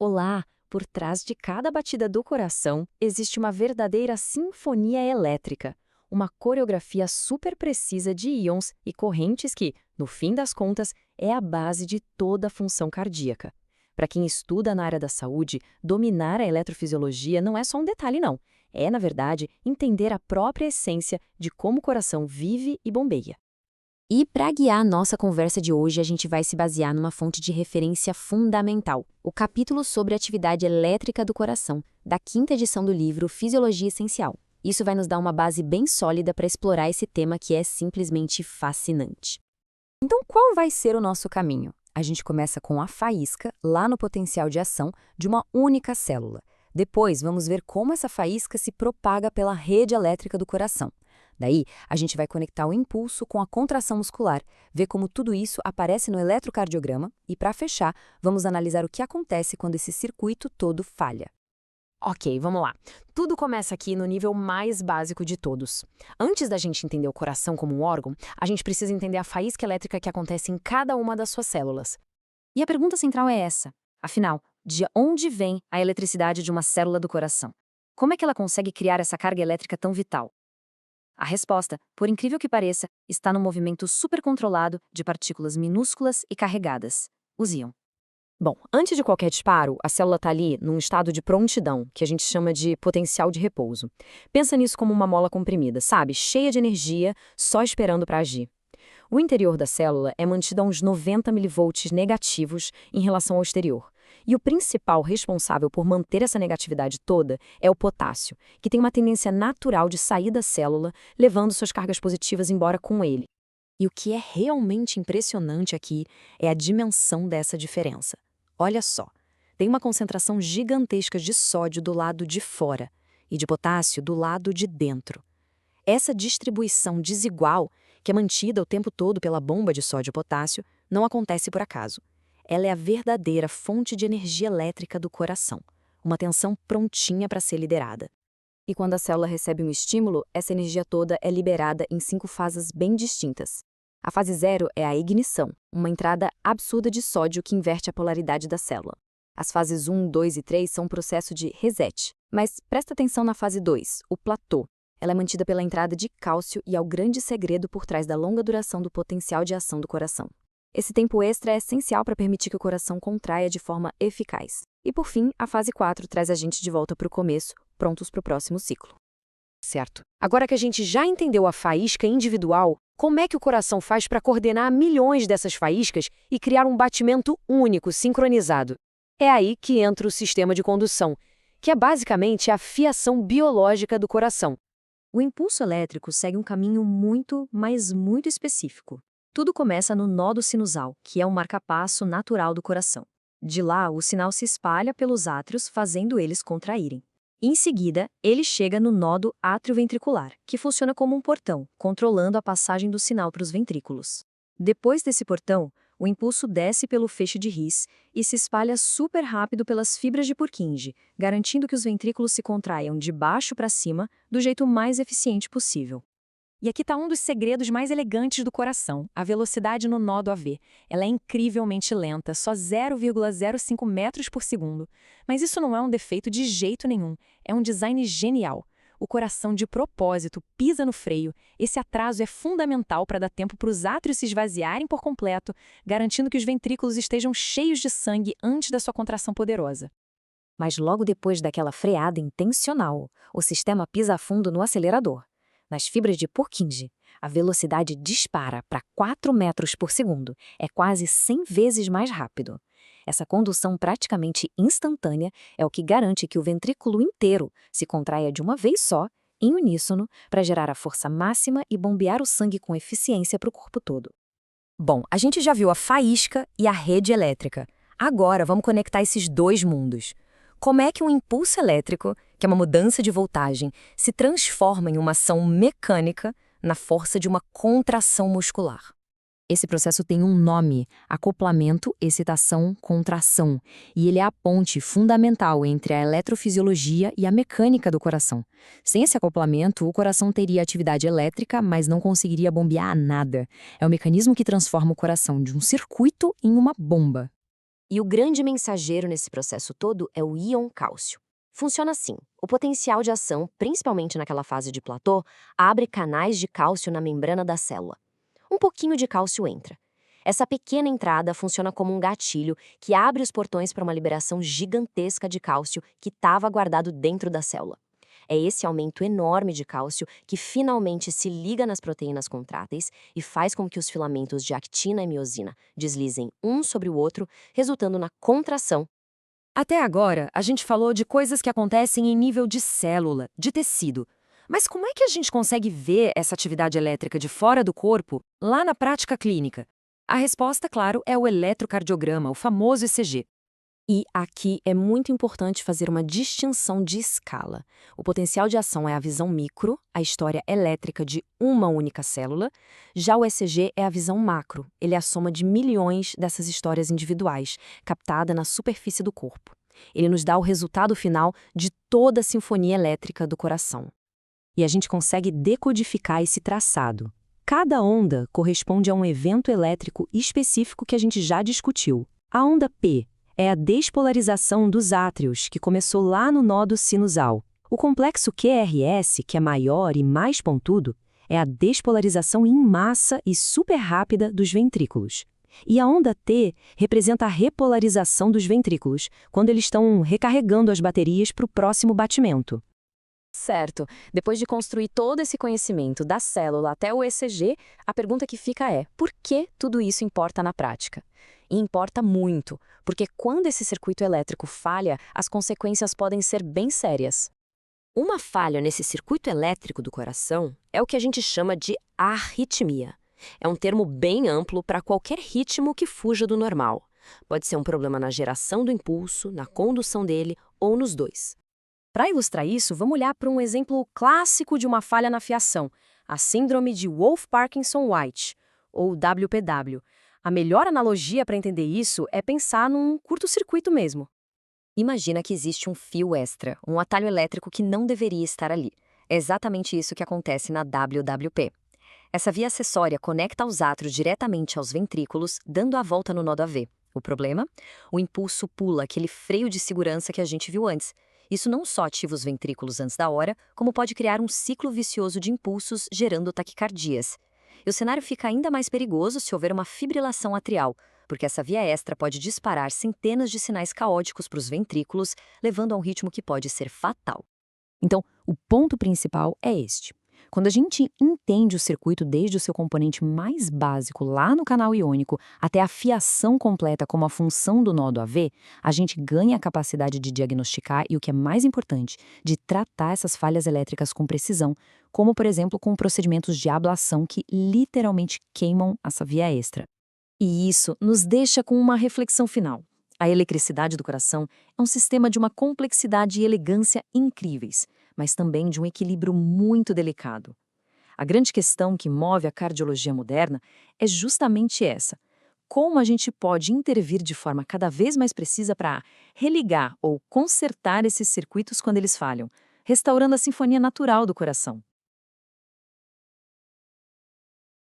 Olá! Por trás de cada batida do coração existe uma verdadeira sinfonia elétrica, uma coreografia super precisa de íons e correntes que, no fim das contas, é a base de toda a função cardíaca. Para quem estuda na área da saúde, dominar a eletrofisiologia não é só um detalhe, não. É, na verdade, entender a própria essência de como o coração vive e bombeia. E para guiar a nossa conversa de hoje, a gente vai se basear numa fonte de referência fundamental, o capítulo sobre a atividade elétrica do coração, da 5ª edição do livro Fisiologia Essencial. Isso vai nos dar uma base bem sólida para explorar esse tema que é simplesmente fascinante. Então, qual vai ser o nosso caminho? A gente começa com a faísca, lá no potencial de ação de uma única célula. Depois, vamos ver como essa faísca se propaga pela rede elétrica do coração. Daí, a gente vai conectar o impulso com a contração muscular, ver como tudo isso aparece no eletrocardiograma e, para fechar, vamos analisar o que acontece quando esse circuito todo falha. Ok, vamos lá. Tudo começa aqui no nível mais básico de todos. Antes da gente entender o coração como um órgão, a gente precisa entender a faísca elétrica que acontece em cada uma das suas células. E a pergunta central é essa. Afinal, de onde vem a eletricidade de uma célula do coração? Como é que ela consegue criar essa carga elétrica tão vital? A resposta, por incrível que pareça, está no movimento supercontrolado de partículas minúsculas e carregadas, os íons. Bom, antes de qualquer disparo, a célula está ali num estado de prontidão, que a gente chama de potencial de repouso. Pensa nisso como uma mola comprimida, sabe? Cheia de energia, só esperando para agir. O interior da célula é mantido a uns 90 milivolts negativos em relação ao exterior. E o principal responsável por manter essa negatividade toda é o potássio, que tem uma tendência natural de sair da célula, levando suas cargas positivas embora com ele. E o que é realmente impressionante aqui é a dimensão dessa diferença. Olha só, tem uma concentração gigantesca de sódio do lado de fora e de potássio do lado de dentro. Essa distribuição desigual, que é mantida o tempo todo pela bomba de sódio e potássio, não acontece por acaso. Ela é a verdadeira fonte de energia elétrica do coração, uma tensão prontinha para ser liderada. E quando a célula recebe um estímulo, essa energia toda é liberada em 5 fases bem distintas. A fase 0 é a ignição, uma entrada absurda de sódio que inverte a polaridade da célula. As fases 1, 2 e 3 são um processo de reset, mas presta atenção na fase 2, o platô. Ela é mantida pela entrada de cálcio e é o grande segredo por trás da longa duração do potencial de ação do coração. Esse tempo extra é essencial para permitir que o coração contraia de forma eficaz. E por fim, a fase 4 traz a gente de volta para o começo, prontos para o próximo ciclo. Certo. Agora que a gente já entendeu a faísca individual, como é que o coração faz para coordenar milhões dessas faíscas e criar um batimento único, sincronizado? É aí que entra o sistema de condução, que é basicamente a fiação biológica do coração. O impulso elétrico segue um caminho muito, mas muito específico. Tudo começa no nodo sinusal, que é um marcapasso natural do coração. De lá, o sinal se espalha pelos átrios, fazendo eles contraírem. Em seguida, ele chega no nodo atrioventricular, que funciona como um portão, controlando a passagem do sinal para os ventrículos. Depois desse portão, o impulso desce pelo feixe de His e se espalha super rápido pelas fibras de Purkinje, garantindo que os ventrículos se contraiam de baixo para cima do jeito mais eficiente possível. E aqui está um dos segredos mais elegantes do coração, a velocidade no nodo AV. Ela é incrivelmente lenta, só 0,05 metros por segundo. Mas isso não é um defeito de jeito nenhum, é um design genial. O coração, de propósito, pisa no freio. Esse atraso é fundamental para dar tempo para os átrios se esvaziarem por completo, garantindo que os ventrículos estejam cheios de sangue antes da sua contração poderosa. Mas logo depois daquela freada intencional, o sistema pisa a fundo no acelerador. Nas fibras de Purkinje, a velocidade dispara para 4 metros por segundo, é quase 100 vezes mais rápido. Essa condução praticamente instantânea é o que garante que o ventrículo inteiro se contraia de uma vez só, em uníssono, para gerar a força máxima e bombear o sangue com eficiência para o corpo todo. Bom, a gente já viu a faísca e a rede elétrica. Agora vamos conectar esses dois mundos. Como é que um impulso elétrico, que é uma mudança de voltagem, se transforma em uma ação mecânica na força de uma contração muscular? Esse processo tem um nome, acoplamento, excitação, contração, e ele é a ponte fundamental entre a eletrofisiologia e a mecânica do coração. Sem esse acoplamento, o coração teria atividade elétrica, mas não conseguiria bombear nada. É o mecanismo que transforma o coração de um circuito em uma bomba. E o grande mensageiro nesse processo todo é o íon cálcio. Funciona assim: o potencial de ação, principalmente naquela fase de platô, abre canais de cálcio na membrana da célula. Um pouquinho de cálcio entra. Essa pequena entrada funciona como um gatilho que abre os portões para uma liberação gigantesca de cálcio que estava guardado dentro da célula. É esse aumento enorme de cálcio que finalmente se liga nas proteínas contráteis e faz com que os filamentos de actina e miosina deslizem um sobre o outro, resultando na contração. Até agora, a gente falou de coisas que acontecem em nível de célula, de tecido. Mas como é que a gente consegue ver essa atividade elétrica de fora do corpo, lá na prática clínica? A resposta, claro, é o eletrocardiograma, o famoso ECG. E aqui é muito importante fazer uma distinção de escala. O potencial de ação é a visão micro, a história elétrica de uma única célula. Já o ECG é a visão macro, ele é a soma de milhões dessas histórias individuais, captada na superfície do corpo. Ele nos dá o resultado final de toda a sinfonia elétrica do coração. E a gente consegue decodificar esse traçado. Cada onda corresponde a um evento elétrico específico que a gente já discutiu. A onda P é a despolarização dos átrios, que começou lá no nódo sinusal. O complexo QRS, que é maior e mais pontudo, é a despolarização em massa e super rápida dos ventrículos. E a onda T representa a repolarização dos ventrículos, quando eles estão recarregando as baterias para o próximo batimento. Certo. Depois de construir todo esse conhecimento da célula até o ECG, a pergunta que fica é: por que tudo isso importa na prática? E importa muito, porque quando esse circuito elétrico falha, as consequências podem ser bem sérias. Uma falha nesse circuito elétrico do coração é o que a gente chama de arritmia. É um termo bem amplo para qualquer ritmo que fuja do normal. Pode ser um problema na geração do impulso, na condução dele ou nos dois. Para ilustrar isso, vamos olhar para um exemplo clássico de uma falha na fiação, a síndrome de Wolff-Parkinson-White, ou WPW. A melhor analogia para entender isso é pensar num curto-circuito mesmo. Imagina que existe um fio extra, um atalho elétrico que não deveria estar ali. É exatamente isso que acontece na WWP. Essa via acessória conecta os átrios diretamente aos ventrículos, dando a volta no nódo AV. O problema? O impulso pula aquele freio de segurança que a gente viu antes. Isso não só ativa os ventrículos antes da hora, como pode criar um ciclo vicioso de impulsos, gerando taquicardias. E o cenário fica ainda mais perigoso se houver uma fibrilação atrial, porque essa via extra pode disparar centenas de sinais caóticos para os ventrículos, levando a um ritmo que pode ser fatal. Então, o ponto principal é este. Quando a gente entende o circuito desde o seu componente mais básico lá no canal iônico até a fiação completa como a função do nódo AV, a gente ganha a capacidade de diagnosticar e, o que é mais importante, de tratar essas falhas elétricas com precisão, como, por exemplo, com procedimentos de ablação que literalmente queimam essa via extra. E isso nos deixa com uma reflexão final. A eletricidade do coração é um sistema de uma complexidade e elegância incríveis, mas também de um equilíbrio muito delicado. A grande questão que move a cardiologia moderna é justamente essa: como a gente pode intervir de forma cada vez mais precisa para religar ou consertar esses circuitos quando eles falham, restaurando a sinfonia natural do coração.